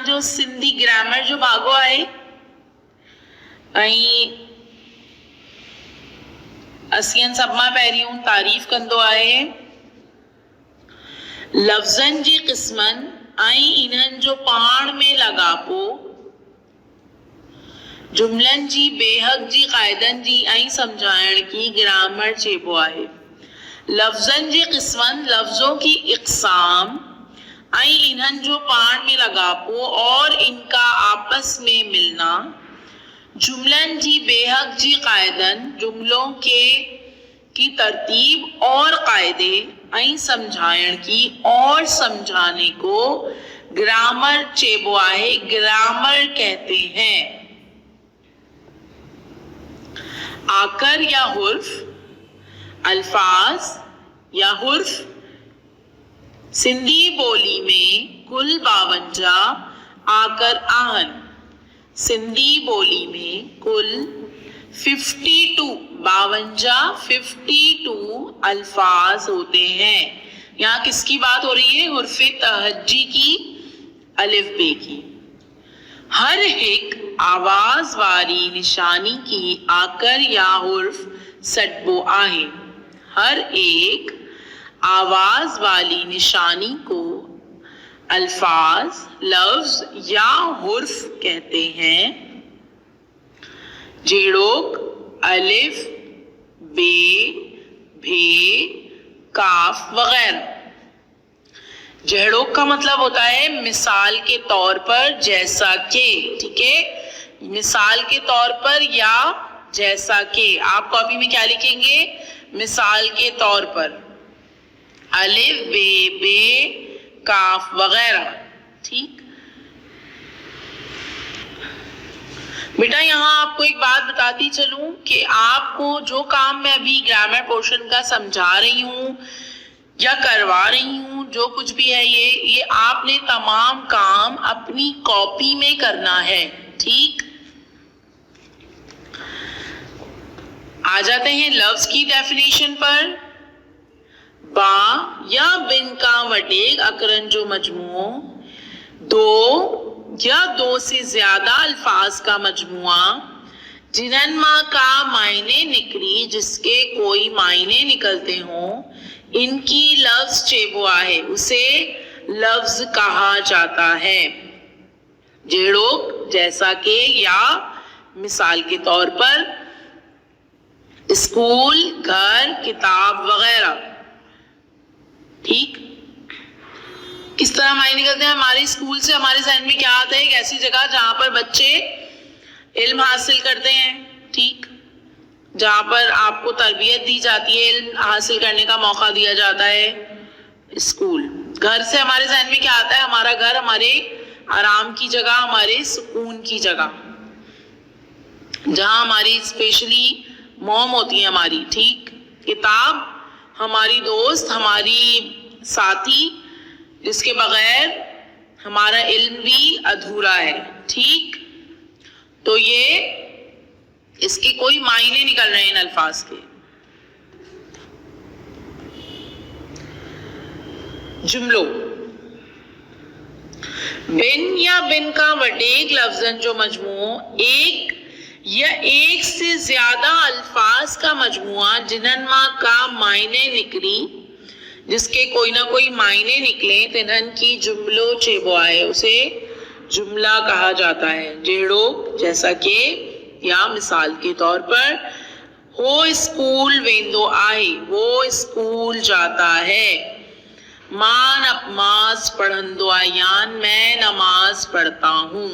जो सिंधी ग्रामर जो भाॻो आहे ऐं असीं सभ मां पहिरियों तारीफ़ कंदो आहे लफ़्ज़नि जी क़िस्मनि ऐं इन्हनि जो पाण में लाॻापो, जुमलनि जी बेहक जी क़ाइदनि जी ऐं सम्झाइण की ग्रामर चइबो आहे। लफ़्ज़नि जी क़िस्मनि लफ्ज़ों की इक़साम ऐं इन्हनि जो पाण में लाॻापो और इनका आपस में मिलना, जुमलन जी बेहक जी क़ाइदन जुमलों की तरतीब और कायदे ऐं समझाइण की और समझाने को ग्रामर चेबो आहे, ग्रामर कहते हैं। आकर या हुर्फ, अल्फाज या हुर्फ सिंधी बोली में कुल 52 आकर आहन। सिंधी बोली में कुल 52 अल्फाज होते हैं। यहाँ किसकी बात हो रही है? हुर्फ़े तहज्जी की, अलिफ बे की। हर एक आवाज वारी निशानी की आकर या हुर्फ सटबो आहे। हर एक आवाज वाली निशानी को अल्फाज, लफ्ज या हुर्फ कहते हैं। जेड़ोक, अलिफ, बे, भे, काफ वगैरह। जेड़ोक का मतलब होता है मिसाल के तौर पर, जैसा के, ठीक है, मिसाल के तौर पर या जैसा के। आप कॉपी में क्या लिखेंगे? मिसाल के तौर पर, अलिफ, बे, काफ वगैरह। ठीक बेटा, यहाँ आपको एक बात बताती चलूं कि आपको जो काम मैं अभी ग्रामर पोर्शन का समझा रही हूँ या करवा रही हूँ, जो कुछ भी है ये आपने तमाम काम अपनी कॉपी में करना है। ठीक, आ जाते हैं लफ्ज की डेफिनेशन पर। बा या बिन का वटेग अकरन जो मजमूओ, दो या दो से ज्यादा अल्फाज का मजमुआ, जिनन मां का मायने निकली जिसके कोई मायने निकलते हों, इनकी लफ्ज चेबो आहे, उसे लफ्ज कहा जाता है। जेड़ो, जैसा के या मिसाल के तौर पर, स्कूल, घर, किताब वगैरह। ठीक, किस तरह मायने निकलते हैं? हमारे स्कूल से हमारे जहन में क्या आता है? एक ऐसी जगह जहां पर बच्चे इल्म हासिल करते हैं। ठीक, जहां पर आपको तरबियत दी जाती है, इल्म हासिल करने का मौका दिया जाता है, स्कूल। घर से हमारे जहन में क्या आता है? हमारा घर हमारे आराम की जगह, हमारे सुकून की जगह, जहां हमारी स्पेशली मॉम होती है हमारी। ठीक, किताब हमारी दोस्त, हमारी साथी, जिसके बगैर हमारा इल्म भी अधूरा है। ठीक, तो ये इसके कोई मायने निकल रहे हैं इन अल्फाज के। जुमलों, बिन या बिन का वटेक लफ्जन जो मजमू, एक या एक से ज्यादा अल्फाज का मजमुआ, जिन्हन मां का मायने निकली, जिसके कोई ना कोई मायने निकले, तिन्हन की जुमलो चेबो आहे, उसे जुमला कहा जाता है। जेड़ो, जैसा के या मिसाल के तौर पर, हो स्कूल वेंदो आहे, वो स्कूल जाता है। मां नमाज पढ़ंदो आयान, मैं नमाज पढ़ता हूँ।